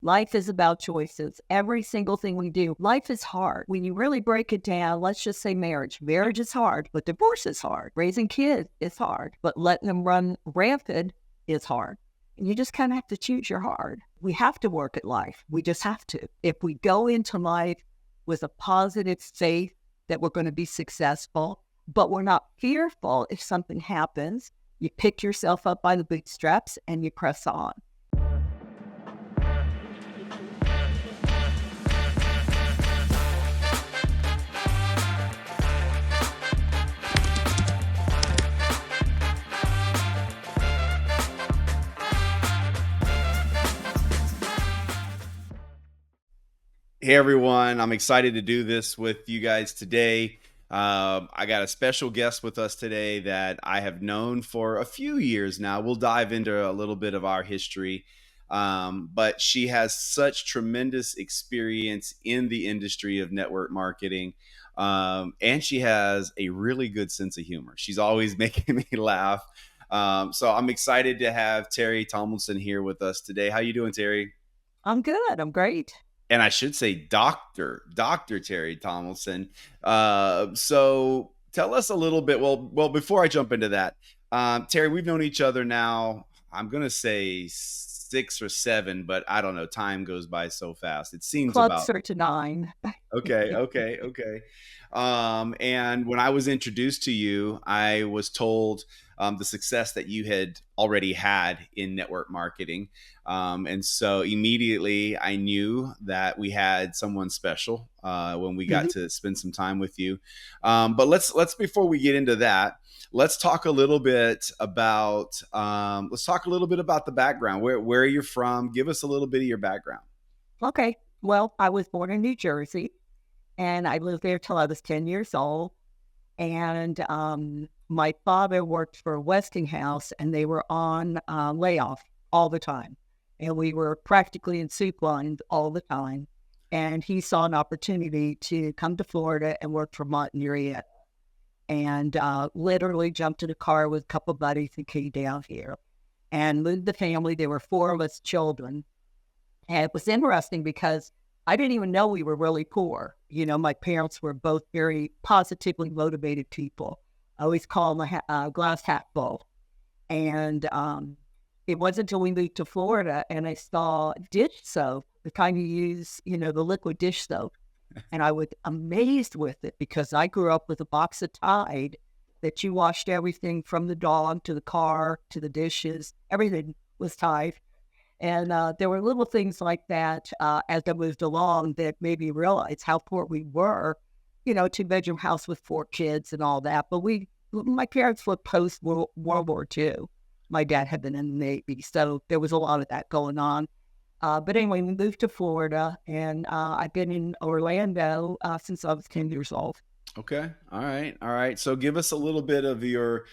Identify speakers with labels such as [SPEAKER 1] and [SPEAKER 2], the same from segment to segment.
[SPEAKER 1] Life is about choices. Every single thing we do, life is hard. When you really break it down, let's just say marriage. Marriage is hard, but divorce is hard. Raising kids is hard, but letting them run rampant is hard. And you just kind of have to choose your hard. We have to work at life. We just have to. If we go into life with a positive faith that we're going to be successful, but we're not fearful if something happens, you pick yourself up by the bootstraps and you press on.
[SPEAKER 2] Hey everyone, I'm excited to do this with you guys today. I got a special guest with us today that I have known for a few years now. We'll dive into a little bit of our history, but she has such tremendous experience in the industry of network marketing, and she has a really good sense of humor. She's always making me laugh. So I'm excited to have Terry Tomlinson here with us today. How you doing, Terry?
[SPEAKER 1] I'm good. I'm great.
[SPEAKER 2] And I should say Dr. Terry Tomlinson. So tell us a little bit. Well, before I jump into that, Terry, we've known each other now, I'm going to say 6 or 7, but I don't know. Time goes by so fast. It seems about
[SPEAKER 1] Closer to 9.
[SPEAKER 2] Okay. And when I was introduced to you, I was told the success that you had already had in network marketing. And so immediately I knew that we had someone special when we got to spend some time with you. But let's before we get into that, let's talk a little bit about the background. Where you're from? Give us a little bit of your background.
[SPEAKER 1] Okay. Well, I was born in New Jersey, and I lived there till I was 10 years old. And my father worked for Westinghouse, and they were on layoff all the time. And we were practically in soup lines all the time. And he saw an opportunity to come to Florida and work for Montaneria. And literally jumped in a car with a couple of buddies and came down here and moved the family. There were 4 of us children. And it was interesting because I didn't even know we were really poor. You know, my parents were both very positively motivated people. I always call them a glass half full. And it wasn't until we moved to Florida and I saw dish soap, the kind you use, the liquid dish soap. And I was amazed with it because I grew up with a box of Tide that you washed everything from the dog to the car to the dishes. Everything was Tide. And there were little things like that as I moved along that made me realize how poor we were, 2-bedroom house with 4 kids and all that. But my parents were post-World War II. My dad had been in the Navy, so there was a lot of that going on. But anyway, we moved to Florida, and I've been in Orlando since I was 10 years old.
[SPEAKER 2] Okay. All right. So give us a little bit of your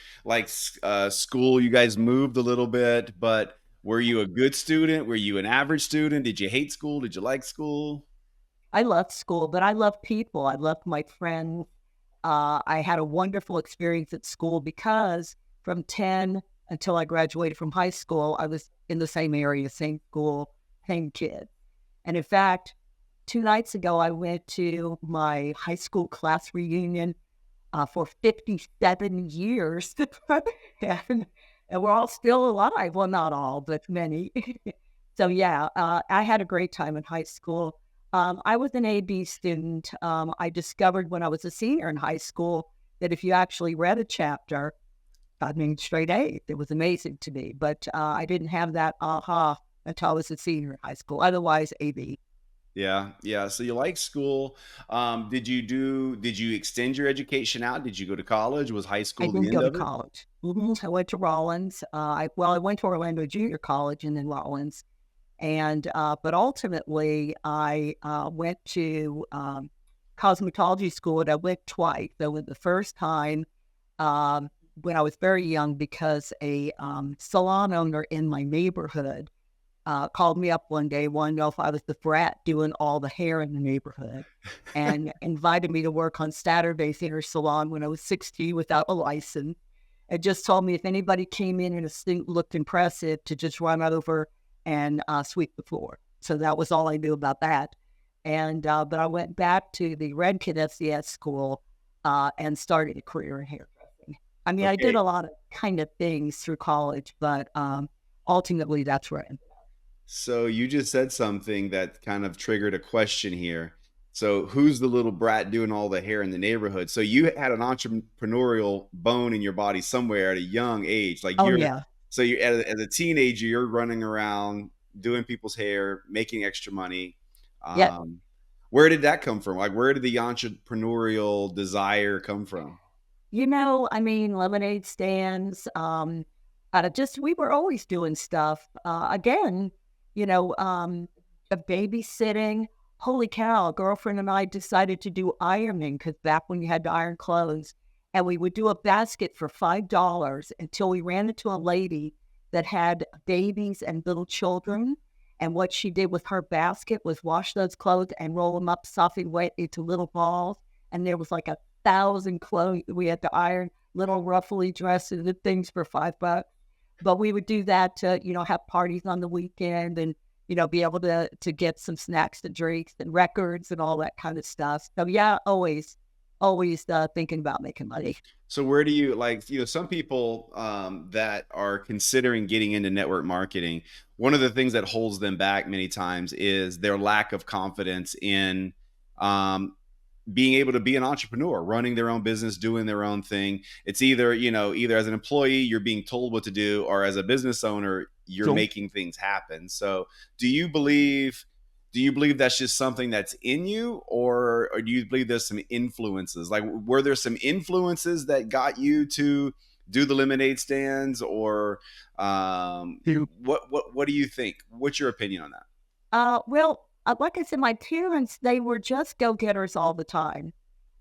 [SPEAKER 2] school. You guys moved a little bit, but were you a good student? Were you an average student? Did you hate school? Did you like school?
[SPEAKER 1] I loved school, but I loved people. I loved my friends. I had a wonderful experience at school because from 10 until I graduated from high school, I was in the same area, same school, same kid. And in fact, 2 nights ago, I went to my high school class reunion for 57 years. And we're all still alive. Well, not all, but many. So yeah, I had a great time in high school. I was an A/B student. I discovered when I was a senior in high school that if you actually read a chapter, I mean, straight A's. It was amazing to me. But I didn't have that aha until I was a senior in high school. Otherwise, A/B.
[SPEAKER 2] Yeah. So you like school. Did you extend your education out? Did you go to college? Was high
[SPEAKER 1] I
[SPEAKER 2] school the
[SPEAKER 1] didn't
[SPEAKER 2] end
[SPEAKER 1] go to
[SPEAKER 2] of it?
[SPEAKER 1] college. I went to Rollins. I went to Orlando Junior College and then Rollins. And but ultimately, I went to cosmetology school, and I went twice. So was the first time when I was very young because a salon owner in my neighborhood called me up one day, wanted to know if I was the brat doing all the hair in the neighborhood, and invited me to work on Saturdays in her salon when I was 16 without a license. And just told me if anybody came in a suit looked impressive to just run over and sweep the floor. So that was all I knew about that. And but I went back to the Redken FCS school and started a career in hairdressing. I mean, I did
[SPEAKER 2] Okay.
[SPEAKER 1] a lot of kind of things through college, but ultimately that's where I ended.
[SPEAKER 2] So you just said something that kind of triggered a question here. So who's the little brat doing all the hair in the neighborhood? So you had an entrepreneurial bone in your body somewhere at a young age. Like
[SPEAKER 1] Oh
[SPEAKER 2] you're
[SPEAKER 1] yeah,
[SPEAKER 2] so you as a teenager, you're running around doing people's hair, making extra money.
[SPEAKER 1] yeah.
[SPEAKER 2] Where did that come from? Like where did the entrepreneurial desire come from?
[SPEAKER 1] I mean, lemonade stands, just we were always doing stuff. Again, you know, um, babysitting. Holy cow, a girlfriend and I decided to do ironing because back when you had to iron clothes, and we would do a basket for $5 until we ran into a lady that had babies and little children. And what she did with her basket was wash those clothes and roll them up softly wet into little balls. And there was like 1,000 clothes we had to iron, little roughly dressed and things for $5. But we would do that to, have parties on the weekend and, be able to get some snacks and drinks and records and all that kind of stuff. So yeah, always thinking about making money.
[SPEAKER 2] So where do you like, some people that are considering getting into network marketing, one of the things that holds them back many times is their lack of confidence in um, being able to be an entrepreneur, running their own business, doing their own thing. It's either, either as an employee, you're being told what to do, or as a business owner, you're
[SPEAKER 1] So
[SPEAKER 2] making things happen. So do you believe, do you believe that's just something that's in you, or do you believe there's some influences? Like, were there some influences that got you to do the lemonade stands, or what do you think? What's your opinion on that?
[SPEAKER 1] well, like I said, my parents, they were just go-getters all the time.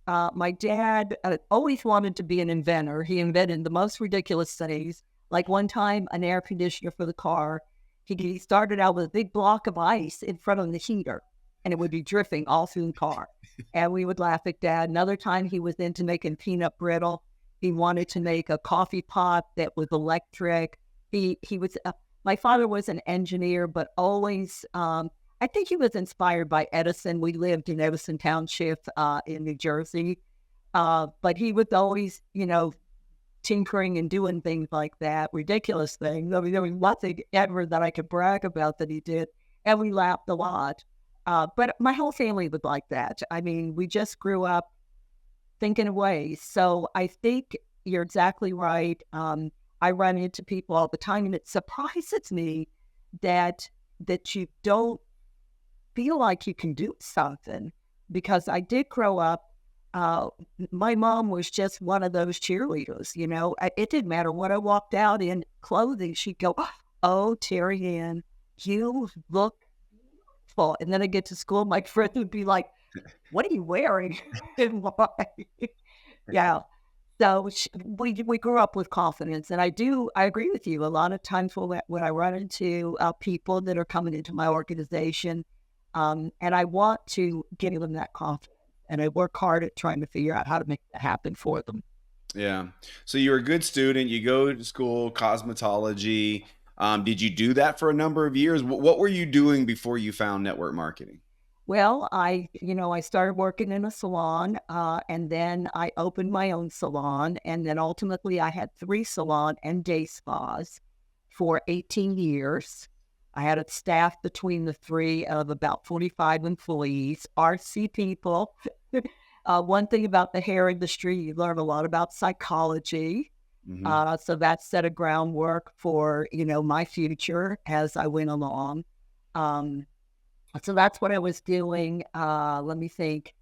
[SPEAKER 1] My dad always wanted to be an inventor. He invented the most ridiculous things. Like one time, an air conditioner for the car. He started out with a big block of ice in front of the heater, and it would be drifting all through the car. And we would laugh at Dad. Another time, he was into making peanut brittle. He wanted to make a coffee pot that was electric. He was. My father was an engineer, but always. I think he was inspired by Edison. We lived in Edison Township in New Jersey. But he was always, tinkering and doing things like that, ridiculous things. I mean, there was nothing ever that I could brag about that he did. And we laughed a lot. But my whole family was like that. I mean, we just grew up thinking away. So I think you're exactly right. I run into people all the time, and it surprises me that you don't feel like you can do something, because I did grow up. Uh, my mom was just one of those cheerleaders, It didn't matter what I walked out in clothing. She'd go, "Oh, Terry Ann, you look full." And then I get to school, my friend would be like, "What are you wearing?" And why? Yeah. So we grew up with confidence, and I agree with you. A lot of times when I run into people that are coming into my organization, and I want to give them that confidence, and I work hard at trying to figure out how to make that happen for them.
[SPEAKER 2] Yeah. So you're a good student. You go to school, cosmetology. Did you do that for a number of years? What were you doing before you found network marketing?
[SPEAKER 1] Well, I started working in a salon, and then I opened my own salon, and then ultimately I had 3 salon and day spas for 18 years. I had a staff between the 3 of about 45 employees, RC people. One thing about the hair industry, you learn a lot about psychology.
[SPEAKER 2] Hmm.
[SPEAKER 1] So that set a groundwork for, my future as I went along. Um, so that's what I was doing. Let me think.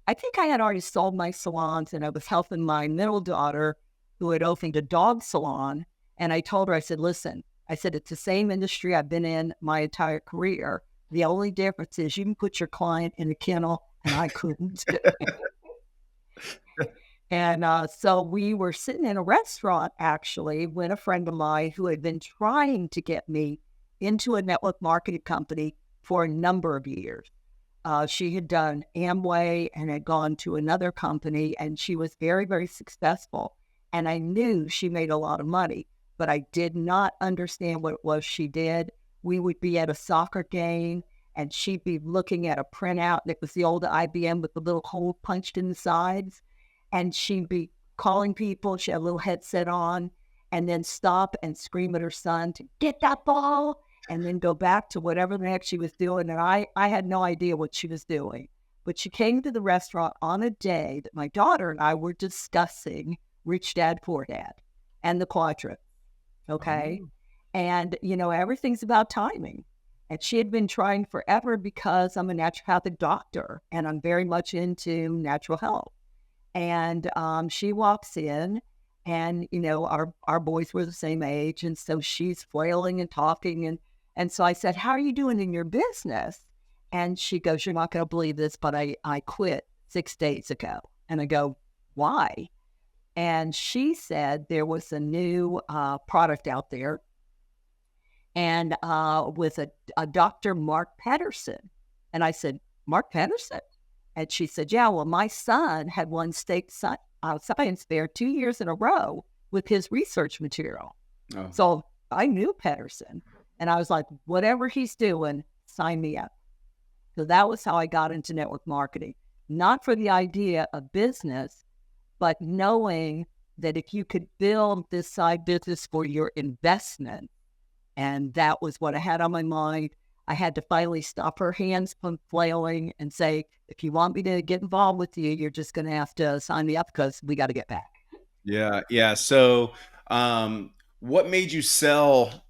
[SPEAKER 1] I think I had already sold my salons, and I was helping my middle daughter who had opened a dog salon. And I told her, I said, "Listen," I said, "it's the same industry I've been in my entire career. The only difference is you can put your client in a kennel and I couldn't." And so we were sitting in a restaurant actually when a friend of mine who had been trying to get me into a network marketing company for a number of years. She had done Amway and had gone to another company, and she was very, very successful. And I knew she made a lot of money, but I did not understand what it was she did. we would be at a soccer game and she'd be looking at a printout, and it was the old IBM with the little hole punched in the sides. And she'd be calling people. She had a little headset on, and then stop and scream at her son to get that ball, and then go back to whatever the heck she was doing. And I had no idea what she was doing. But she came to the restaurant on a day that my daughter and I were discussing Rich Dad, Poor Dad and the quadrant. Okay.
[SPEAKER 2] Oh.
[SPEAKER 1] And, everything's about timing. And she had been trying forever because I'm a naturopathic doctor and I'm very much into natural health. And she walks in, and our boys were the same age, and so she's flailing and talking, and so I said, "How are you doing in your business?" And she goes, "You're not going to believe this, but I quit 6 days ago." And I go, "Why?" And she said there was a new product out there, and with a Dr. Mark Patterson. And I said, "Mark Patterson?" And she said, "Yeah, well, my son had won state science fair 2 years in a row with his research material."
[SPEAKER 2] Oh.
[SPEAKER 1] So I knew Pedersen, and I was like, whatever he's doing, sign me up. So that was how I got into network marketing, not for the idea of business, but knowing that if you could build this side business for your investment, and that was what I had on my mind. I had to finally stop her hands from flailing and say, if you want me to get involved with you, you're just going to have to sign me up because we got to get back.
[SPEAKER 2] Yeah, yeah. So, what made you sell?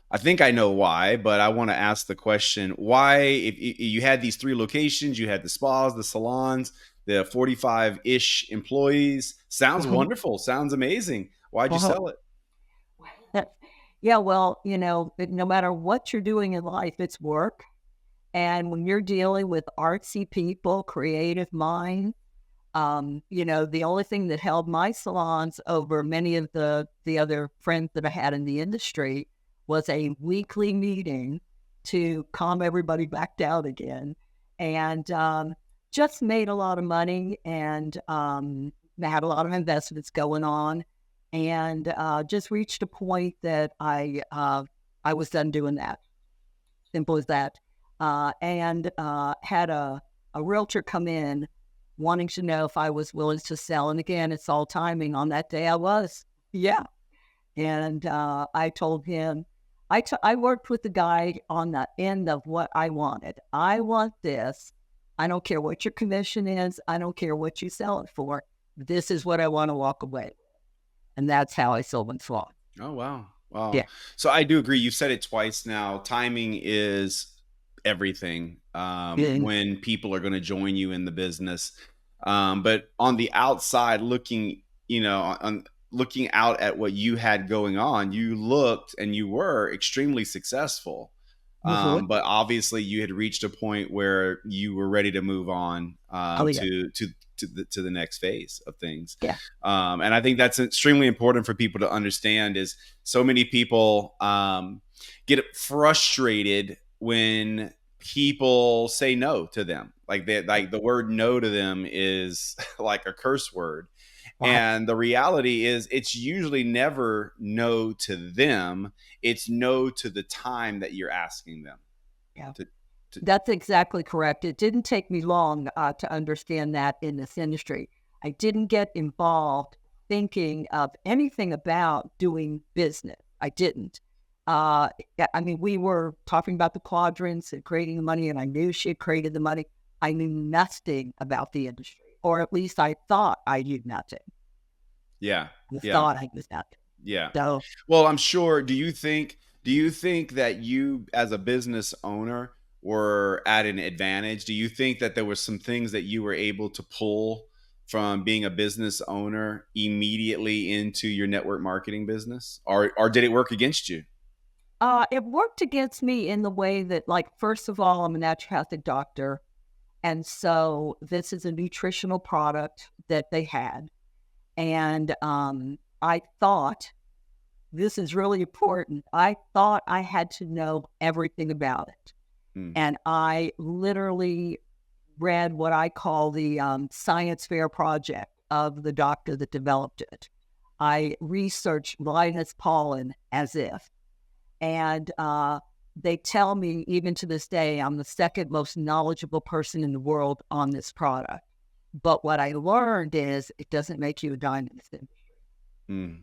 [SPEAKER 2] I think I know why, but I want to ask the question: why, if you had these three locations, you had the spas, the salons, the 45-ish employees. Sounds wonderful. Sounds amazing. Why'd you
[SPEAKER 1] Well,
[SPEAKER 2] sell it?
[SPEAKER 1] yeah, well, no matter what you're doing in life, it's work. And when you're dealing with artsy people, creative minds, the only thing that held my salons over many of the other friends that I had in the industry was a weekly meeting to calm everybody back down again. And just made a lot of money, and had a lot of investments going on, and just reached a point that I was done doing that. Simple as that. And had a realtor come in wanting to know if I was willing to sell. And again, it's all timing. On that day, I was. Yeah. And I told him, I worked with the guy on the end of what I wanted. I want this. I don't care what your commission is. I don't care what you sell it for. This is what I want to walk away with. And that's how I sold my salon.
[SPEAKER 2] Oh, wow. Wow.
[SPEAKER 1] Yeah.
[SPEAKER 2] So I do agree. You've said it twice now. Timing is everything
[SPEAKER 1] Yeah.
[SPEAKER 2] when people are going to join you in the business. But on the outside, looking, looking out at what you had going on, you looked and you were extremely successful.
[SPEAKER 1] Mhm.
[SPEAKER 2] But obviously, you had reached a point where you were ready to move on
[SPEAKER 1] Oh, yeah.
[SPEAKER 2] to the next phase of things.
[SPEAKER 1] Yeah.
[SPEAKER 2] And I think that's extremely important for people to understand. Is so many people get frustrated when people say no to them. Like the word no to them is like a curse word.
[SPEAKER 1] Wow.
[SPEAKER 2] And the reality is, it's usually never no to them. It's no to the time that you're asking them
[SPEAKER 1] Yeah.
[SPEAKER 2] to. to
[SPEAKER 1] That's exactly correct. It didn't take me long to understand that in this industry. I didn't get involved thinking of anything about doing business. I didn't. I mean, we were talking about the quadrants and creating the money, and I knew she had created the money. I knew nothing about the industry, or at least I thought I knew nothing.
[SPEAKER 2] yeah,
[SPEAKER 1] I
[SPEAKER 2] yeah,
[SPEAKER 1] thought I knew nothing.
[SPEAKER 2] yeah.
[SPEAKER 1] So,
[SPEAKER 2] Well, I'm sure. Do you think that you, as a business owner, were at an advantage? Do you think that there were some things that you were able to pull from being a business owner immediately into your network marketing business, or did it work against you?
[SPEAKER 1] it worked against me in the way that, like, first of all, I'm a naturopathic doctor. And so this is a nutritional product that they had. And I thought, this is really important. I thought I had to know everything about it.
[SPEAKER 2] Hmm.
[SPEAKER 1] And I literally read what I call the science fair project of the doctor that developed it. I researched Linus pollen as if. And they tell me, even to this day, I'm the second most knowledgeable person in the world on this product. But what I learned is it doesn't make you a diamond.
[SPEAKER 2] Mm.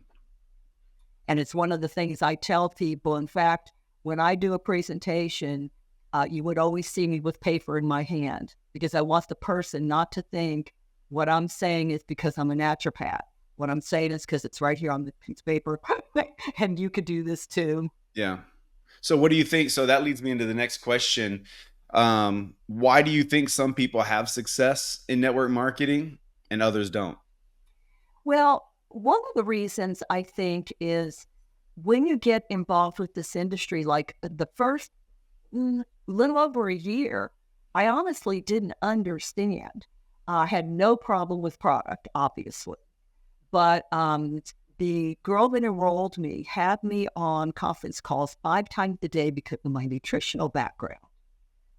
[SPEAKER 1] And it's one of the things I tell people. In fact, when I do a presentation, you would always see me with paper in my hand because I want the person not to think what I'm saying is because I'm a naturopath. What I'm saying is because it's right here on the piece of paper, and you could do this too.
[SPEAKER 2] Yeah. So what do you think? So that leads me into the next question. Why do you think some people have success in network marketing and others don't?
[SPEAKER 1] Well, one of the reasons I think is when you get involved with this industry, like the first little over a year, I honestly didn't understand. I had no problem with product, obviously. But the girl that enrolled me had me on conference calls 5 times a day because of my nutritional background.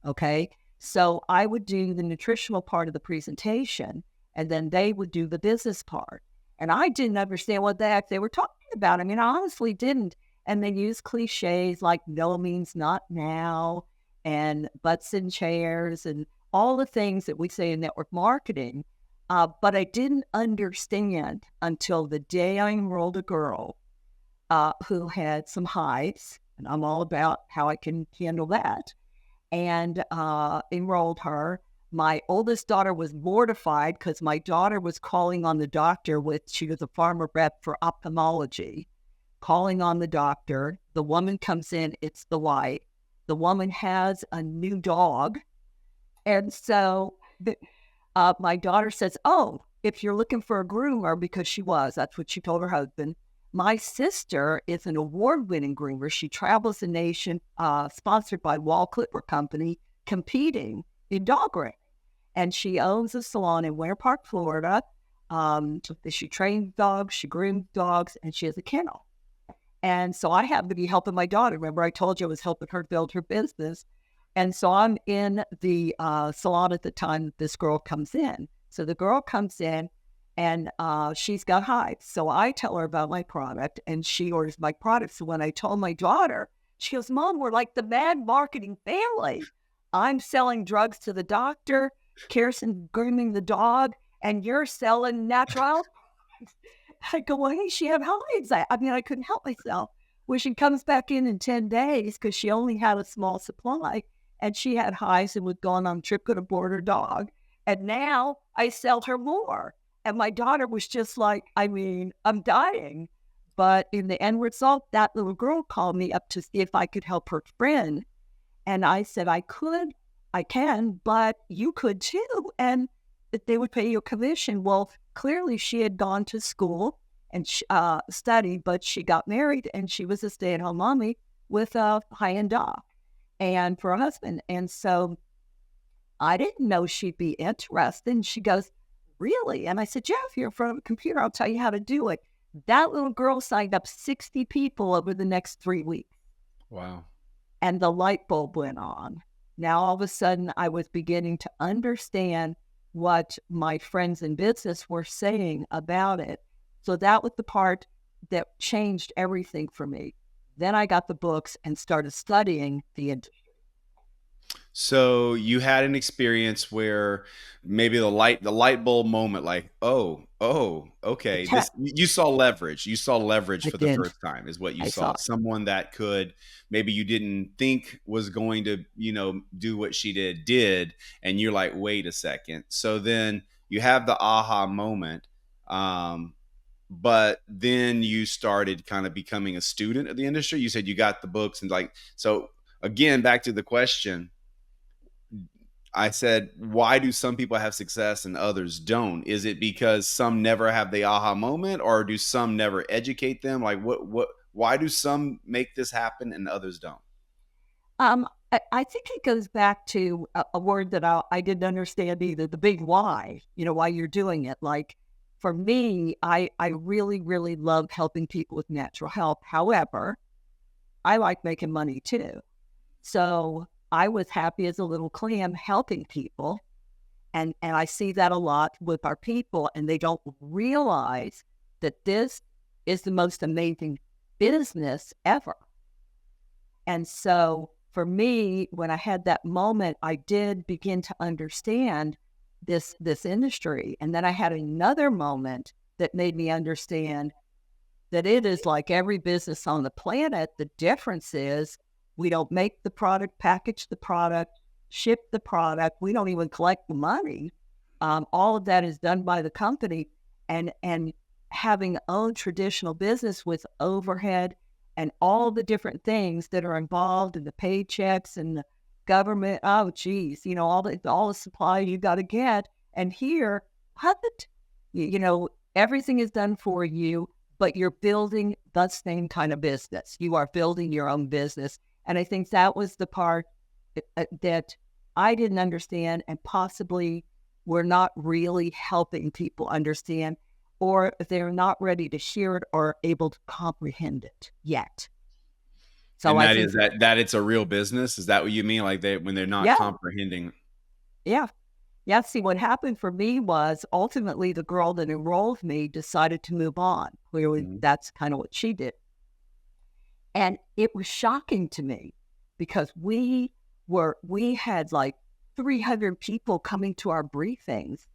[SPEAKER 1] Okay. So I would do the nutritional part of the presentation, and then they would do the business part. And I didn't understand what the heck they were talking about. I mean, I honestly didn't. And they use cliches like no means not now and butts in chairs and all the things that we say in network marketing. But I didn't understand until the day I enrolled a girl who had some hives, and I'm all about how I can handle that, and enrolled her. My oldest daughter was mortified because my daughter was calling on the doctor she was a farmer rep for ophthalmology, calling on the doctor. The woman comes in, it's the light. The woman has a new dog. And so my daughter says, oh, if you're looking for a groomer, because that's what she told her husband. My sister is an award-winning groomer. She travels the nation, sponsored by Wall Clipper Company, competing in dog grooming. And she owns a salon in Winter Park, Florida. She trains dogs, she grooms dogs, and she has a kennel. And so I happen to be helping my daughter. Remember, I told you I was helping her build her business. And so I'm in the salon at the time that this girl comes in. So the girl comes in, and she's got hives. So I tell her about my product, and she orders my product. So when I told my daughter, she goes, Mom, we're like the mad marketing family. I'm selling drugs to the doctor, Kirsten grooming the dog, and you're selling natural. I go, well, hey, she had hives. I mean, I couldn't help myself. Well, she comes back in 10 days because she only had a small supply, and she had hives and was going on a trip to board her dog. And now I sell her more. And my daughter was just like, I mean, I'm dying. But in the end result, that little girl called me up to see if I could help her friend. And I said, I can, but you could too. And that they would pay you a commission. Well, clearly she had gone to school and studied, but she got married and she was a stay-at-home mommy with a high-end dog and for a husband. And so I didn't know she'd be interested. And she goes, really? And I said, yeah, if you're in front of a computer, I'll tell you how to do it. That little girl signed up 60 people over the next 3 weeks.
[SPEAKER 2] Wow.
[SPEAKER 1] And the light bulb went on. Now, all of a sudden, I was beginning to understand what my friends in business were saying about it. So that was the part that changed everything for me. Then I got the books and started studying the industry.
[SPEAKER 2] So you had an experience where maybe the light bulb moment, like, oh, okay.
[SPEAKER 1] Yeah,
[SPEAKER 2] You saw leverage. You saw leverage
[SPEAKER 1] I
[SPEAKER 2] for the
[SPEAKER 1] did.
[SPEAKER 2] first time is what you
[SPEAKER 1] I saw
[SPEAKER 2] saw.
[SPEAKER 1] it.
[SPEAKER 2] Someone that could maybe you didn't think was going to, do what she did, and you're like, wait a second. So then you have the aha moment. But then you started kind of becoming a student of the industry. You said you got the books and so again, back to the question I said, why do some people have success and others don't? Is it because some never have the aha moment, or do some never educate them? Like why do some make this happen and others don't?
[SPEAKER 1] I think it goes back to a word that I didn't understand either, the big why, why you're doing it. Like for me, I really, really love helping people with natural health. However, I like making money too. So I was happy as a little clam helping people. And I see that a lot with our people, and they don't realize that this is the most amazing business ever. And so for me, when I had that moment, I did begin to understand this industry. And then I had another moment that made me understand that it is like every business on the planet. The difference is we don't make the product, package the product, ship the product. We don't even collect the money. All of that is done by the company. And having owned traditional business with overhead and all the different things that are involved in the paychecks and the government, oh geez, all the supply you got to get. And here, what? Everything is done for you, but you're building the same kind of business. You are building your own business. And I think that was the part that I didn't understand, and possibly we're not really helping people understand, or they're not ready to share it or able to comprehend it yet. So
[SPEAKER 2] And
[SPEAKER 1] I
[SPEAKER 2] that
[SPEAKER 1] think,
[SPEAKER 2] is that it's a real business. Is that what you mean? Like when they're not
[SPEAKER 1] yeah,
[SPEAKER 2] comprehending?
[SPEAKER 1] yeah. Yeah, see, what happened for me was ultimately the girl that enrolled me decided to move on.
[SPEAKER 2] Mhm.
[SPEAKER 1] That's kind of what she did. And it was shocking to me because we had like 300 people coming to our briefings,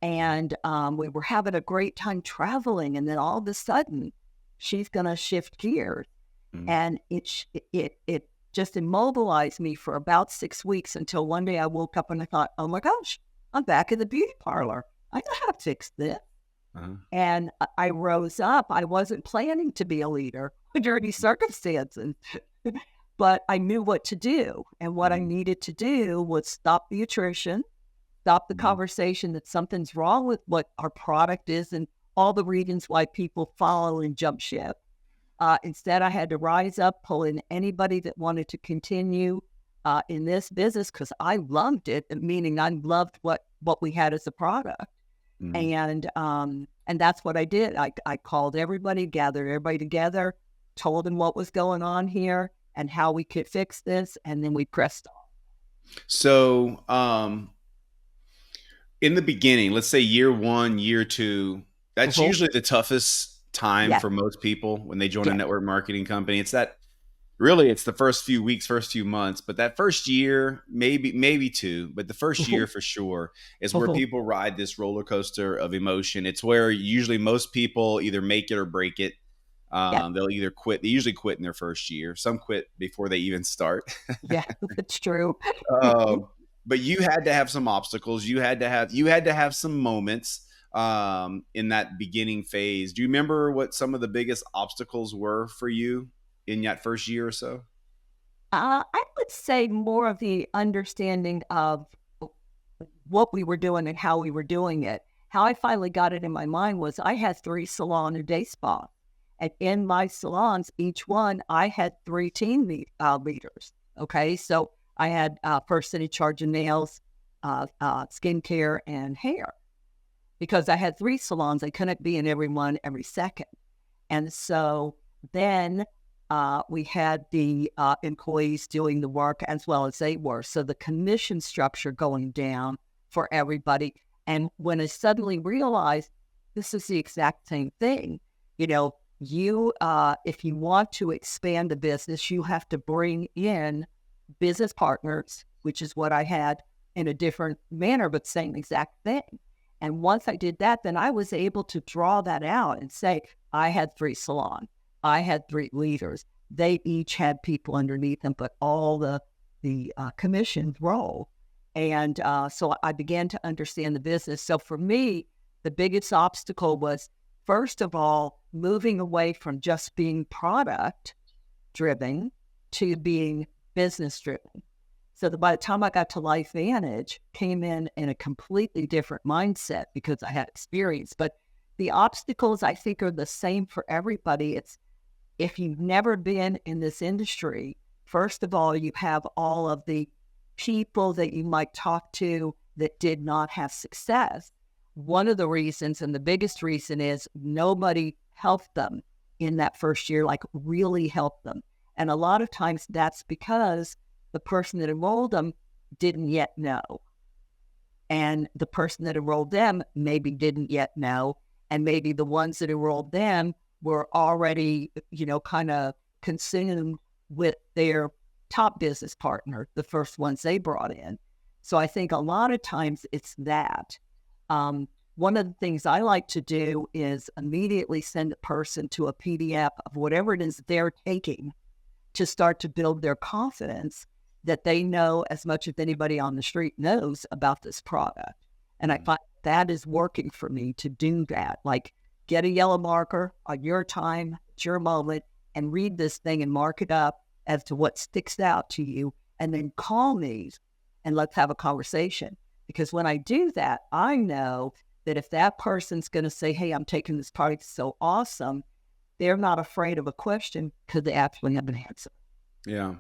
[SPEAKER 1] and we were having a great time traveling. And then all of a sudden, she's going to shift gears.
[SPEAKER 2] Mhm.
[SPEAKER 1] And it just immobilized me for about 6 weeks until one day I woke up and I thought, oh my gosh, I'm back in the beauty parlor. I know how to fix this.
[SPEAKER 2] Uh-huh.
[SPEAKER 1] And I rose up. I wasn't planning to be a leader under any circumstances, but I knew what to do. And what I
[SPEAKER 2] Mhm.
[SPEAKER 1] needed to do was stop the attrition, stop the
[SPEAKER 2] Mhm.
[SPEAKER 1] conversation that something's wrong with what our product is and all the reasons why people follow and jump ship. Instead, I had to rise up, pull in anybody that wanted to continue in this business because I loved it, meaning I loved what we had as a product.
[SPEAKER 2] Mhm.
[SPEAKER 1] And that's what I did. I called everybody, gathered everybody together, told them what was going on here and how we could fix this, and then we pressed
[SPEAKER 2] So, in the beginning, let's say year one, year two,
[SPEAKER 1] on.
[SPEAKER 2] that's
[SPEAKER 1] Mhm.
[SPEAKER 2] usually the toughest time
[SPEAKER 1] Yeah,
[SPEAKER 2] for most people when they join a
[SPEAKER 1] yeah,
[SPEAKER 2] network marketing company. It's that really it's the first few weeks, first few months, but that first year, maybe two, but the first
[SPEAKER 1] mhm,
[SPEAKER 2] year for sure is where
[SPEAKER 1] mhm,
[SPEAKER 2] people ride this roller coaster of emotion. It's where usually most people either make it or break it.
[SPEAKER 1] yeah,
[SPEAKER 2] They'll either quit. They usually quit in their first year. Some quit before they even start.
[SPEAKER 1] yeah. It's true.
[SPEAKER 2] Um, but you had to have some obstacles. You had to have some moments in that beginning phase. Do you remember what some of the biggest obstacles were for you in that first year or so?
[SPEAKER 1] I would say more of the understanding of what we were doing and how we were doing it. How I finally got it in my mind was I had 3 salon a day spas. And in my salons, each one, I had 3 team leaders. Okay. So I had person in charge of nails, skincare, and hair. Because I had 3 salons, I couldn't be in every one every second. And so then we had the employees doing the work as well as they were. So the commission structure going down for everybody. And when I suddenly realized this is the exact same thing, you know, if you want to expand the business, you have to bring in business partners, which is what I had in a different manner, but same exact thing. And once I did that, then I was able to draw that out and say, I had 3 salons. I had 3 leaders. They each had people underneath them, but all the commissions roll. And so I began to understand the business. So for me, the biggest obstacle was, first of all, moving away from just being product driven to being business driven. So that by the time I got to Life Vantage, came in a completely different mindset because I had experience. But the obstacles I think are the same for everybody. It's if you've never been in this industry, first of all, you have all of the people that you might talk to that did not have success. One of the reasons, and the biggest reason, is nobody helped them in that first year, like really helped them. And a lot of times that's because the person that enrolled them didn't yet know. And the person that enrolled them maybe didn't yet know. And maybe the ones that enrolled them were already, kind of consumed with their top business partner, the first ones they brought in. So I think a lot of times it's that. One of the things I like to do is immediately send a person to a PDF of whatever it is they're taking to start to build their confidence that they know as much as anybody on the street knows about this product. And I
[SPEAKER 2] Mm.
[SPEAKER 1] find that is working for me to do that. Like, get a yellow marker on your time, it's your moment, and read this thing and mark it up as to what sticks out to you. And then call me and let's have a conversation. Because when I do that, I know that if that person's going to say, hey, I'm taking this product, it's so awesome, they're not afraid of a question because they actually have an answer.
[SPEAKER 2] Yeah.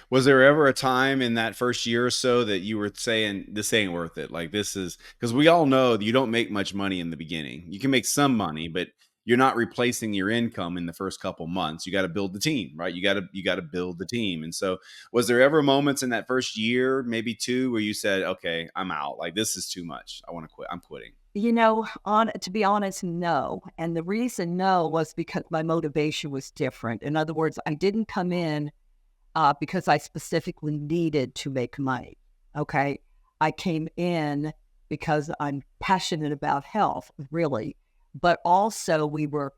[SPEAKER 2] Was there ever a time in that first year or so that you were saying, "This ain't worth it"? Like, this is because we all know that you don't make much money in the beginning. You can make some money, but you're not replacing your income in the first couple months. You got to build the team, right? You got to build the team. And so, was there ever moments in that first year, maybe two, where you said, "Okay, I'm out. Like, this is too much. I want to quit. I'm quitting."
[SPEAKER 1] To be honest, no. And the reason no was because my motivation was different. In other words, I didn't come in because I specifically needed to make money. Okay. I came in because I'm passionate about health, really. But also, we were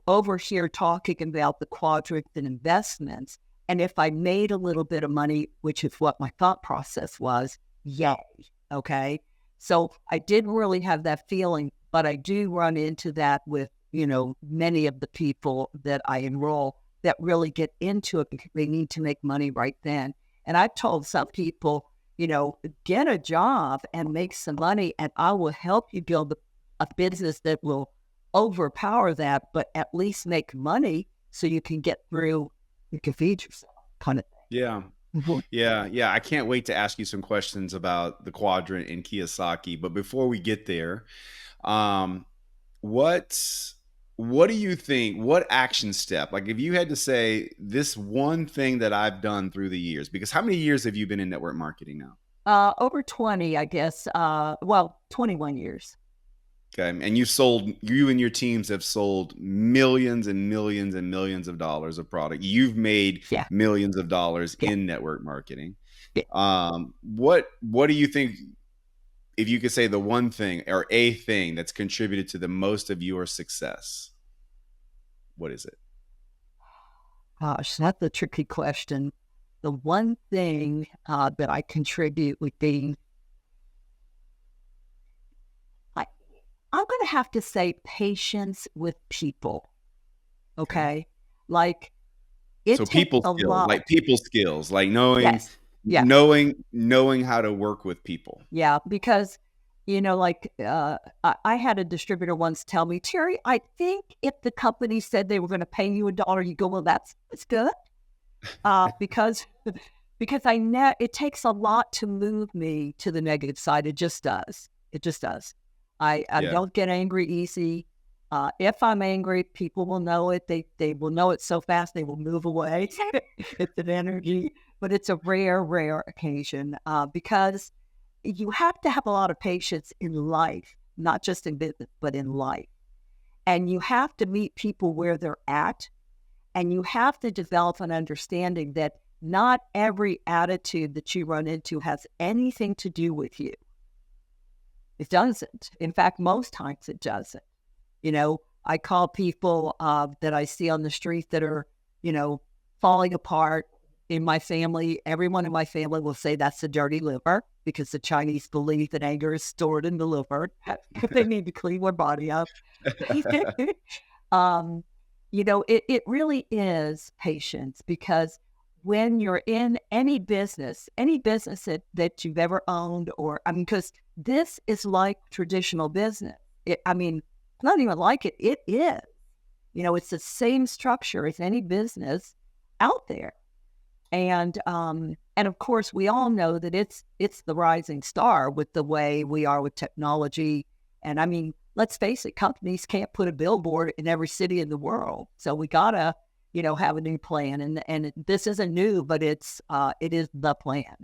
[SPEAKER 1] over here talking about the quadrants and investments. And if I made a little bit of money, which is what my thought process was, yay. Okay. So I didn't really have that feeling, but I do run into that with, many of the people that I enroll that really get into it because they need to make money right then. And I've told some people, get a job and make some money, and I will help you build a business that will overpower that, but at least make money so you can get through, you can feed yourself, kind of
[SPEAKER 2] Yeah.
[SPEAKER 1] thing.
[SPEAKER 2] Yeah. I can't wait to ask you some questions about the quadrant in Kiyosaki. But before we get there, um, what what do you think? What action step? Like, if you had to say this one thing that I've done through the years, because how many years have you been in network marketing now?
[SPEAKER 1] Over 20, I guess. 21 years.
[SPEAKER 2] Okay. And you and your teams have sold millions and millions and millions of dollars of product. You've made
[SPEAKER 1] Yeah.
[SPEAKER 2] millions of dollars
[SPEAKER 1] Yeah.
[SPEAKER 2] in network marketing.
[SPEAKER 1] Yeah.
[SPEAKER 2] What do you think, if you could say the one thing or a thing that's contributed to the most of your success? What is it?
[SPEAKER 1] Gosh, that's a tricky question. The one thing that I contribute would be, I, I'm going to have to say patience with people.
[SPEAKER 2] Okay.
[SPEAKER 1] Okay. Like, it
[SPEAKER 2] So
[SPEAKER 1] takes a lot.
[SPEAKER 2] people skills, like knowing
[SPEAKER 1] Yes. Yeah.
[SPEAKER 2] knowing knowing how to work with people.
[SPEAKER 1] Yeah. Because, I had a distributor once tell me, Terry, I think if the company said they were going to pay you $1, you go, well, that's good. Because I know it takes a lot to move me to the negative side. It just does. It just does. I
[SPEAKER 2] Yeah.
[SPEAKER 1] don't get angry easy. If I'm angry, people will know it. They will know it so fast they will move away. It's an energy, but it's a rare occasion because you have to have a lot of patience in life, not just in business, but in life. And you have to meet people where they're at, and you have to develop an understanding that not every attitude that you run into has anything to do with you. It doesn't. In fact, most times it doesn't. I call people that I see on the street that are, falling apart in my family. Everyone in my family will say that's the dirty liver because the Chinese believe that anger is stored in the liver. They need to clean their body up. um, it really is patience, because when you're in any business that you've ever owned, because this is like traditional business. It's not even like it. It is. It's the same structure as any business out there. And of course, we all know that it's the rising star with the way we are with technology. And let's face it, companies can't put a billboard in every city in the world. So we gotta, have a new plan. And this isn't new, but it is the plan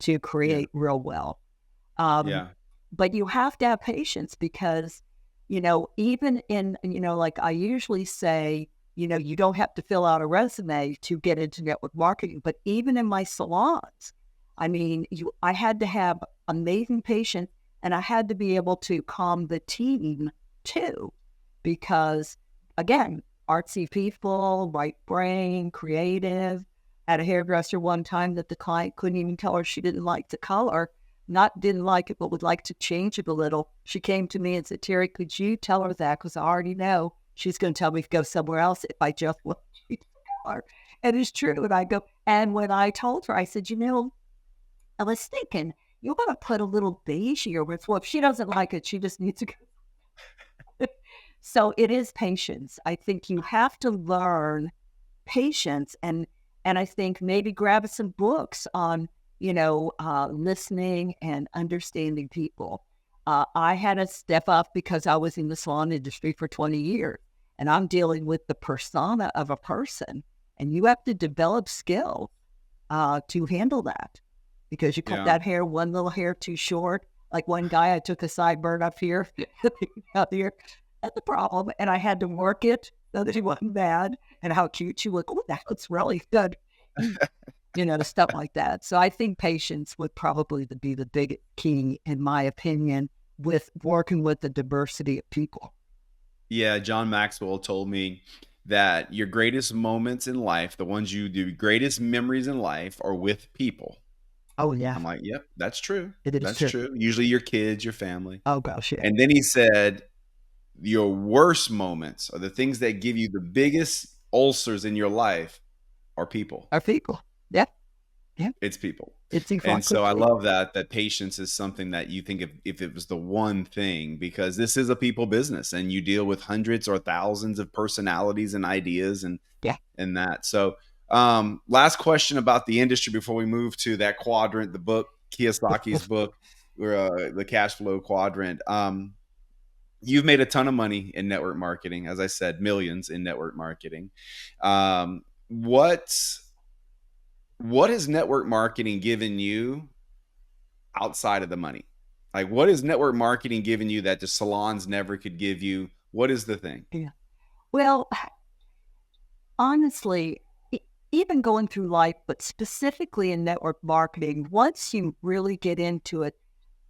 [SPEAKER 1] to
[SPEAKER 2] Yeah.
[SPEAKER 1] create real wealth. Um,
[SPEAKER 2] Yeah.
[SPEAKER 1] but you have to have patience because, even in, like I usually say, you don't have to fill out a resume to get into network marketing. But even in my salons, I mean, I had to have amazing patience, and I had to be able to calm the team too, because again, artsy people, right brain, creative. Had a hairdresser one time that the client couldn't even tell her she didn't like the color, not didn't like it, but would like to change it a little. She came to me and said, Terry, could you tell her that? Because I already know she's going to tell me to go somewhere else if I just want to change the color. And it's true. And I go, and when I told her, I said, I was thinking, you want to put a little beige here with, well, if she doesn't like it, she just needs to go. So it is patience. I think you have to learn patience, and I think maybe grab some books on, listening and understanding people. I had to step up because I was in the salon industry for 20 years, and I'm dealing with the persona of a person, and you have to develop skill to handle that, because you cut
[SPEAKER 2] Yeah.
[SPEAKER 1] that hair one little hair too short. Like one guy, I took a sideburn up here, out here. That's the problem, and I had to work it so that he wasn't bad. And how cute she looked. Oh, that looks really good. Stuff like that. So I think patience would probably be the big key, in my opinion, with working with the diversity of people.
[SPEAKER 2] Yeah, John Maxwell told me that your greatest moments in life, the ones you do greatest memories in life, are with people.
[SPEAKER 1] Oh, yeah,
[SPEAKER 2] I'm like, "Yep, that's true.
[SPEAKER 1] it is
[SPEAKER 2] That's
[SPEAKER 1] true.
[SPEAKER 2] true." Usually your kids, your family.
[SPEAKER 1] Oh, gosh, yeah.
[SPEAKER 2] And then he said, "Your worst moments are the things that give you the biggest ulcers in your life are people."
[SPEAKER 1] Our people. Yeah, yeah.
[SPEAKER 2] It's people.
[SPEAKER 1] It's
[SPEAKER 2] And
[SPEAKER 1] exactly
[SPEAKER 2] so I
[SPEAKER 1] true.
[SPEAKER 2] love that patience is something that you think if it was the one thing, because this is a people business and you deal with hundreds or thousands of personalities and ideas
[SPEAKER 1] Yeah.
[SPEAKER 2] and that. So last question about the industry before we move to that quadrant, the book, Kiyosaki's book, or the cash flow quadrant. You've made a ton of money in network marketing, as I said, millions in network marketing. What has network marketing given you outside of the money? Like, what is network marketing giving you that the salons never could give you? What is the thing?
[SPEAKER 1] Yeah. Well, honestly, even going through life, but specifically in network marketing, once you really get into it,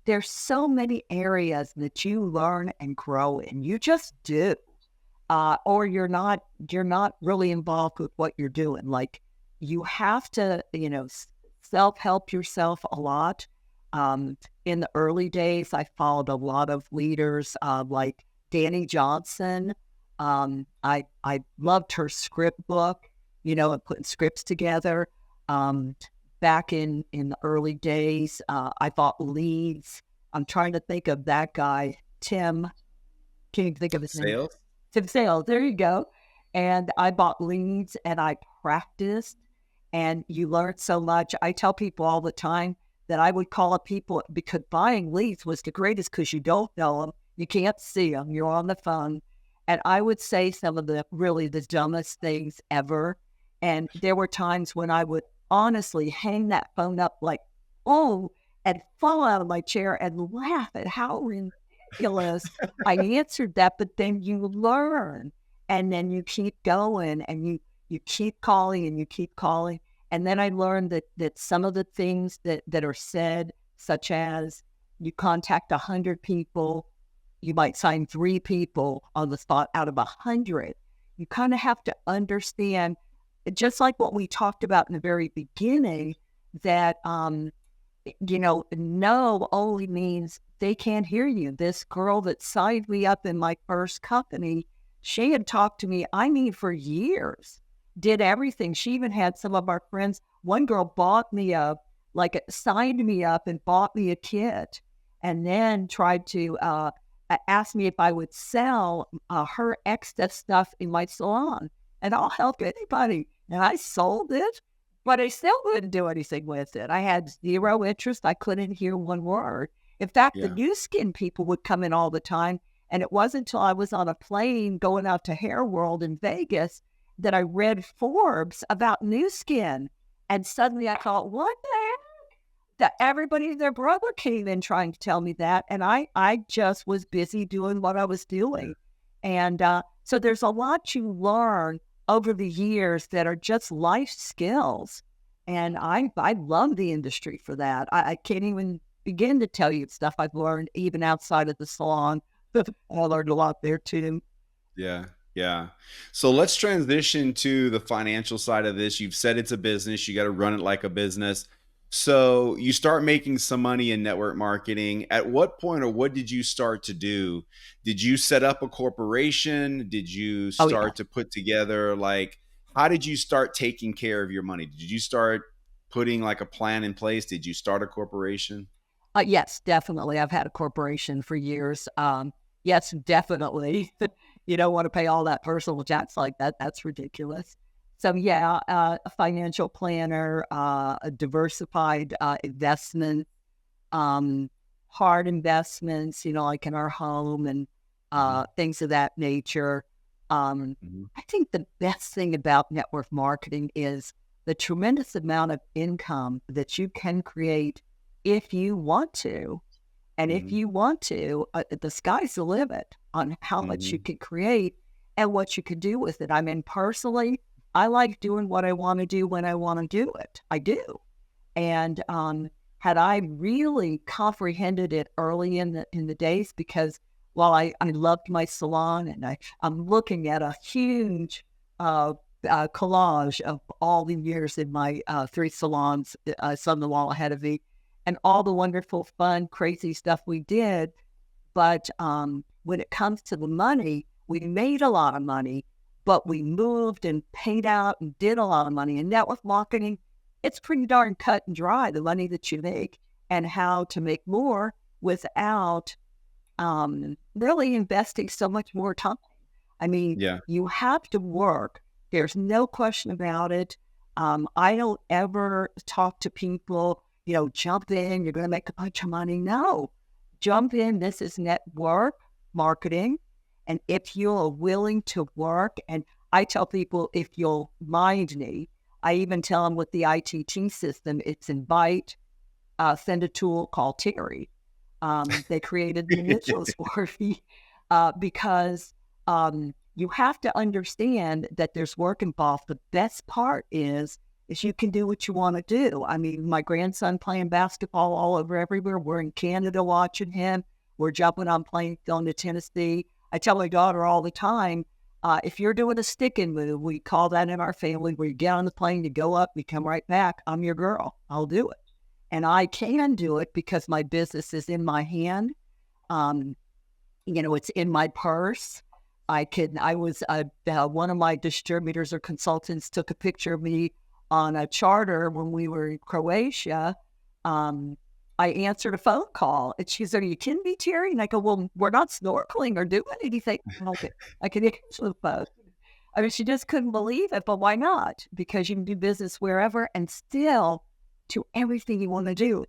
[SPEAKER 1] there's so many areas that you learn and grow in. You just do. Or you're not really involved with what you're doing. Like, you have to, self-help yourself a lot. In the early days, I followed a lot of leaders, like Danny Johnson. I loved her script book, and putting scripts together. Back in the early days, I bought leads. I'm trying to think of that guy, Tim. Can't even think of his name.
[SPEAKER 2] Sales?
[SPEAKER 1] Tip sales. There you go. And I bought leads and I practiced, and you learn so much. I tell people all the time that I would call up people, because buying leads was the greatest, because you don't know them. You can't see them. You're on the phone. And I would say some of the dumbest things ever. And there were times when I would honestly hang that phone up like, oh, and fall out of my chair and laugh at how ridiculous I answered that. But then you learn, and then you keep going, and you keep calling and you keep calling. And then I learned that some of the things that are said, such as you contact 100 people, you might sign 3 people on the spot out of 100. You kind of have to understand, just like what we talked about in the very beginning, that no only means they can't hear you. This girl that signed me up in my first company, she had talked to me, for years, did everything. She even had some of our friends. One girl bought me signed me up and bought me a kit, and then tried to ask me if I would sell her excess stuff in my salon. And I'll help anybody. And I sold it, but I still couldn't do anything with it. I had zero interest. I couldn't hear one word. In fact, the
[SPEAKER 2] Yeah.
[SPEAKER 1] new skin people would come in all the time. And it wasn't until I was on a plane going out to Hair World in Vegas that I read Forbes about new skin. And suddenly I thought, what the heck? That everybody, their brother came in trying to tell me that. And I just was busy doing what I was doing. And so there's a lot you learn over the years that are just life skills. And I love the industry for that. I can't even begin to tell you stuff I've learned even outside of the salon. I learned a lot there too.
[SPEAKER 2] Yeah. Yeah. So let's transition to the financial side of this. You've said it's a business, you got to run it like a business. So you start making some money in network marketing. At what point or what did you start to do? Did you set up a corporation? Did you
[SPEAKER 1] Oh yeah.
[SPEAKER 2] start to put together like how did you start taking care of your money? Did you start putting like a plan in place? Did you start a corporation?
[SPEAKER 1] Yes, definitely. I've had a corporation for years. Yes, definitely. You don't want to pay all that personal tax like that. That's ridiculous. So yeah, a financial planner, a diversified investment, um, hard investments, like in our home and
[SPEAKER 2] Hmm.
[SPEAKER 1] things of that nature.
[SPEAKER 2] Hmm.
[SPEAKER 1] I think the best thing about network marketing is the tremendous amount of income that you can create if you want to. And if
[SPEAKER 2] Hmm.
[SPEAKER 1] you want to, the sky's the limit on how much you
[SPEAKER 2] Hmm.
[SPEAKER 1] can create and what you can do with it. I mean, personally, I like doing what I want to do when I want to do it. I do. And had I really comprehended it early in the days, because while I loved my salon and I'm looking at a huge uh, collage of all the years in my three salons, on the wall ahead of me, and all the wonderful, fun, crazy stuff we did. But when it comes to the money, we made a lot of money, but we moved and paid out and did a lot of money. And network marketing, it's pretty darn cut and dry, the money that you make and how to make more without really investing so much more time. I mean,
[SPEAKER 2] Yeah.
[SPEAKER 1] you have to work. There's no question about it. I don't ever talk to people, jump in, you're going to make a bunch of money. No, jump in. This is network marketing. And if you're willing to work, and I tell people, if you'll mind me, I even tell them with the ITT system, it's invite, send a tool called Terry. They created the initials for me because you have to understand that there's work involved. The best part is you can do what you want to do. I mean, my grandson playing basketball all over everywhere. We're in Canada watching him. We're jumping on planes going to Tennessee. I tell my daughter all the time, if you're doing a stick and move, we call that in our family, where you get on the plane, you go up, you come right back. I'm your girl. I'll do it. And I can do it because my business is in my hand. Um, it's in my purse. One of my distributors or consultants took a picture of me on a charter when we were in Croatia. Um, I answered a phone call and she said, "Are you kidding me, Terry?" And I go, "Well, we're not snorkeling or doing anything." I could answer the phone. I mean, she just couldn't believe it, but why not? Because you can do business wherever and still do everything you want to do.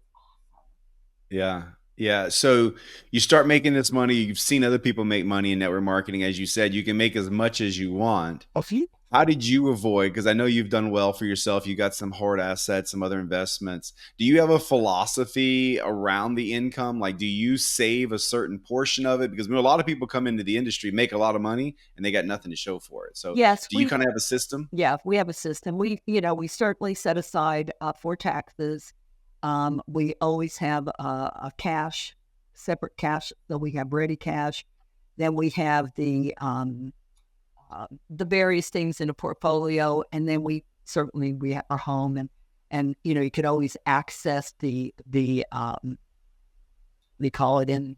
[SPEAKER 2] Yeah. Yeah. So you start making this money. You've seen other people make money in network marketing. As you said, you can make as much as you want.
[SPEAKER 1] Okay.
[SPEAKER 2] How did you avoid? Because I know you've done well for yourself. You got some hard assets, some other investments. Do you have a philosophy around the income? Like, do you save a certain portion of it? Because a lot of people come into the industry, make a lot of money, and they got nothing to show for it. So,
[SPEAKER 1] Yes,
[SPEAKER 2] do you kind of have a system?
[SPEAKER 1] we have a system. We certainly set aside for taxes. We always have a separate cash. So we have ready cash. Then we have the various things in a portfolio, and then we have our home, and you could always access the we call it in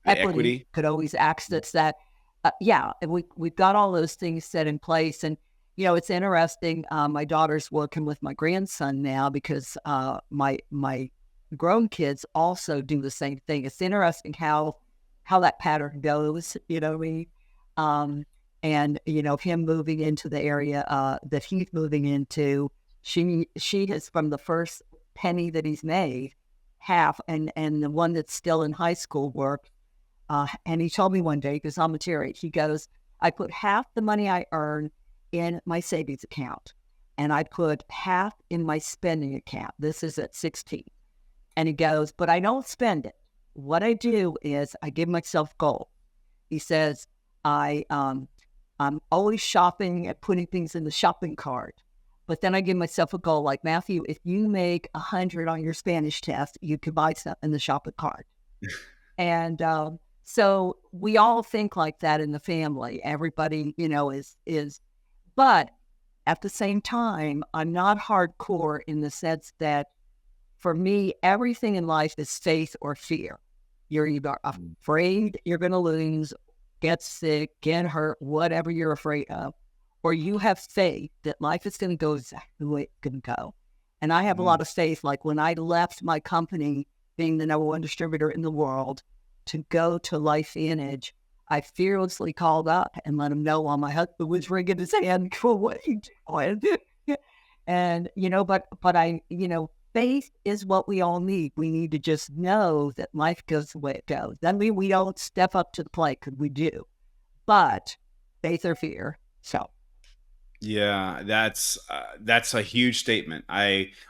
[SPEAKER 2] The
[SPEAKER 1] equity.
[SPEAKER 2] equity?
[SPEAKER 1] Could always access that. Yeah, and we've got all those things set in place, and it's interesting. My daughter's working with my grandson now because my grown kids also do the same thing. It's interesting how that pattern goes. You know what I mean? Um, and him moving into the area that he's moving into, she has, from the first penny that he's made, half, and the one that's still in high school work. And he told me one day, because I'm a Terry, he goes, "I put half the money I earn in my savings account, and I put half in my spending account." This is at 16. And he goes, "But I don't spend it. What I do is I give myself goals." He says, "I I'm always shopping and putting things in the shopping cart. But then I give myself a goal like, Matthew, if you make 100 on your Spanish test, you can buy stuff in the shopping cart. And so we all think like that in the family. Everybody, but at the same time, I'm not hardcore in the sense that for me, everything in life is faith or fear. You're either afraid you're going to lose, get sick, get hurt, whatever you're afraid of, or you have faith that life is going to go exactly the way it can go. And I have a lot of faith. Like when I left my company, being the #1 distributor in the world, to go to LifeVantage, I fearlessly called up and let him know while my husband was wringing his hand, well, what are you doing? And, but I, faith is what we all need. We need to just know that life goes the way it goes. Doesn't mean we don't step up to the plate, because we do. But faith or fear. So.
[SPEAKER 2] Yeah, that's a huge statement.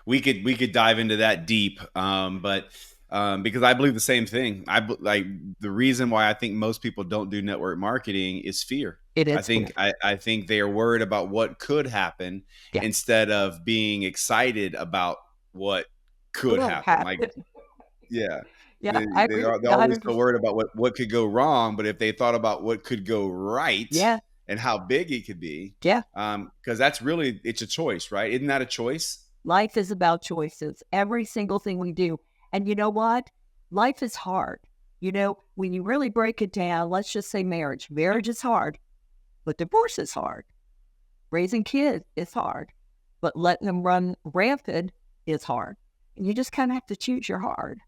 [SPEAKER 2] We could dive into that deep, but because I believe the same thing. Like the reason why I think most people don't do network marketing is fear.
[SPEAKER 1] It
[SPEAKER 2] I
[SPEAKER 1] is
[SPEAKER 2] think
[SPEAKER 1] fear.
[SPEAKER 2] I think they are worried about what could happen
[SPEAKER 1] Yeah.
[SPEAKER 2] instead of being excited about what could
[SPEAKER 1] Will
[SPEAKER 2] happen. Like,
[SPEAKER 1] happen.
[SPEAKER 2] yeah,
[SPEAKER 1] Yeah, I
[SPEAKER 2] they
[SPEAKER 1] agree with
[SPEAKER 2] are they're
[SPEAKER 1] you
[SPEAKER 2] always so
[SPEAKER 1] 100%.
[SPEAKER 2] worried about what could go wrong, but if they thought about what could go right
[SPEAKER 1] Yeah,
[SPEAKER 2] and how big it could be,
[SPEAKER 1] yeah.
[SPEAKER 2] because that's really, it's a choice, right? Isn't that a choice?
[SPEAKER 1] Life is about choices. Every single thing we do. And you know what? Life is hard. When you really break it down, let's just say marriage. Marriage is hard, but divorce is hard. Raising kids is hard, but letting them run rampant is hard. And you just kind of have to choose your hard,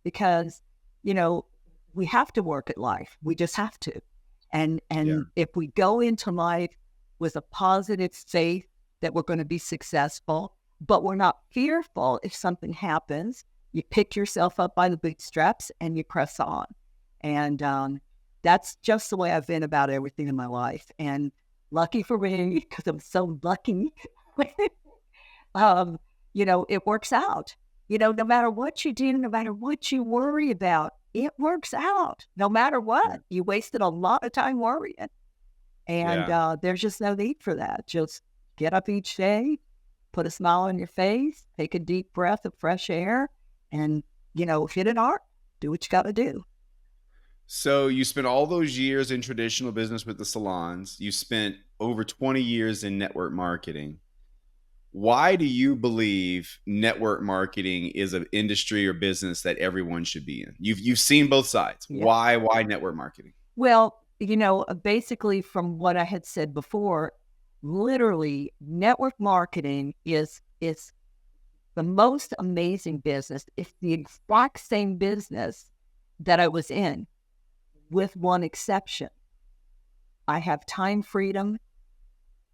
[SPEAKER 1] because, we have to work at life. We just have to. And
[SPEAKER 2] Yeah,
[SPEAKER 1] if we go into life with a positive faith that we're going to be successful, but we're not fearful if something happens, you pick yourself up by the bootstraps and you press on. And that's just the way I've been about everything in my life. And lucky for me, because I'm so lucky, it works out. No matter what you do, no matter what you worry about, it works out. No matter
[SPEAKER 2] yeah,
[SPEAKER 1] what, you wasted a lot of time worrying. And
[SPEAKER 2] yeah.
[SPEAKER 1] there's just no need for that. Just get up each day, put a smile on your face, take a deep breath of fresh air, and, hit it hard. Do what you got to do.
[SPEAKER 2] So you spent all those years in traditional business with the salons. You spent over 20 years in network marketing. Why do you believe network marketing is an industry or business that everyone should be in? You've seen both sides.
[SPEAKER 1] Yeah.
[SPEAKER 2] Why network marketing?
[SPEAKER 1] Well, basically from what I had said before, literally network marketing is the most amazing business. It's the exact same business that I was in, with one exception. I have time freedom.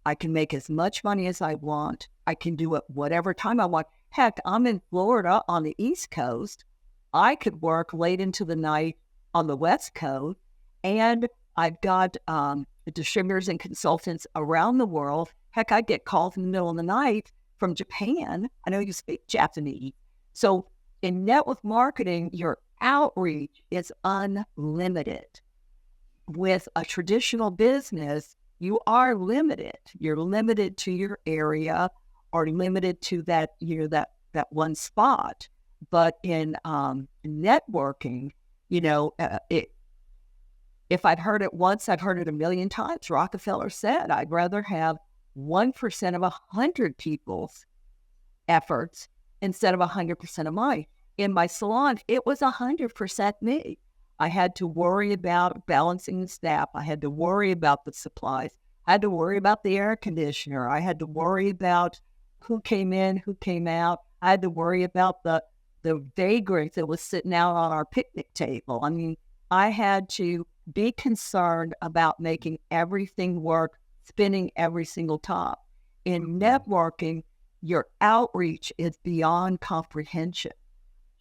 [SPEAKER 1] I can make as much money as I want. I can do it whatever time I want. Heck, I'm in Florida on the East Coast. I could work late into the night on the West Coast. And I've got distributors and consultants around the world. Heck, I get calls in the middle of the night from Japan. I know you speak Japanese. So in network marketing, your outreach is unlimited. With a traditional business, you are limited. You're limited to your area, or limited to that, that one spot. But in networking, if I'd heard it once, I've heard it a million times. Rockefeller said, I'd rather have 1% of 100 people's efforts instead of 100% of mine. In my salon, it was 100% me. I had to worry about balancing the staff. I had to worry about the supplies. I had to worry about the air conditioner. I had to worry about who came in, who came out. I had to worry about the vagrant that was sitting out on our picnic table. I mean, I had to be concerned about making everything work, spinning every single top. In networking, your outreach is beyond comprehension,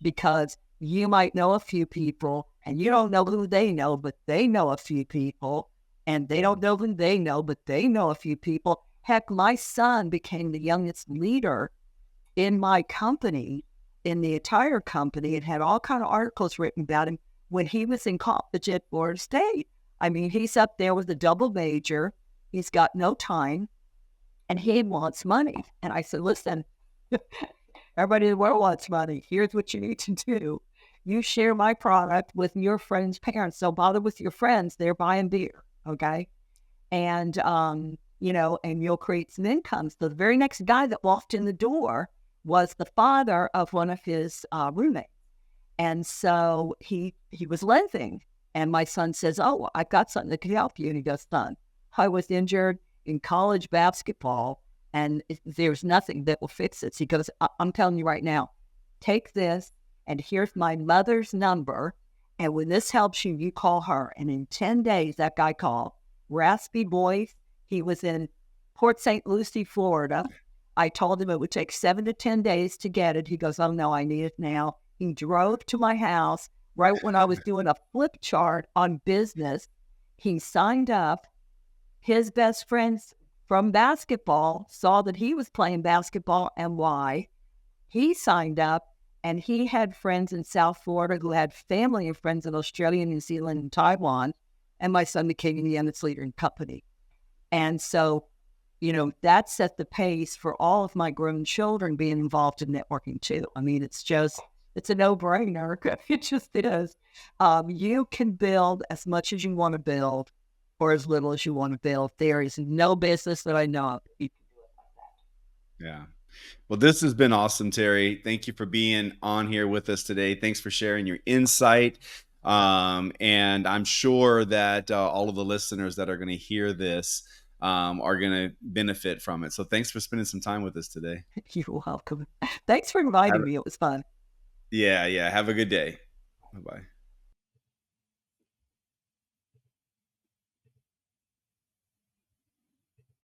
[SPEAKER 1] because you might know a few people and you don't know who they know, but they know a few people, and they don't know who they know, but they know a few people. Heck, my son became the youngest leader in my company, in the entire company, and had all kind of articles written about him when he was in college at Florida State. I mean, he's up there with a double major. He's got no time and he wants money. And I said, listen, everybody in the world wants money. Here's what you need to do. You share my product with your friends' parents. Don't bother with your friends. They're buying beer. Okay. And, and you'll create some income. So the very next guy that walked in the door was the father of one of his roommates. And so he was limping. And my son says, oh, I've got something that can help you. And he goes, son, I was injured in college basketball and there's nothing that will fix it. So he goes, I'm telling you right now, take this and here's my mother's number. And when this helps you, you call her. And in 10 days, that guy called. Raspy voice. He was in Port St. Lucie, Florida. I told him it would take 7 to 10 days to get it. He goes, oh, no, I need it now. He drove to my house right when I was doing a flip chart on business. He signed up. His best friends from basketball saw that he was playing basketball and why. He signed up, and he had friends in South Florida who had family and friends in Australia, New Zealand, and Taiwan. And my son became the youngest leader in company. And so, that set the pace for all of my grown children being involved in networking too. I mean, it's a no-brainer. It just is. You can build as much as you want to build or as little as you want to build. There is no business that I know of.
[SPEAKER 2] Yeah. Well, this has been awesome, Terry. Thank you for being on here with us today. Thanks for sharing your insight. And I'm sure that all of the listeners that are going to hear this are going to benefit from it. So thanks for spending some time with us today.
[SPEAKER 1] You're welcome. Thanks for inviting me. It was fun.
[SPEAKER 2] Yeah. Have a good day. Bye-bye.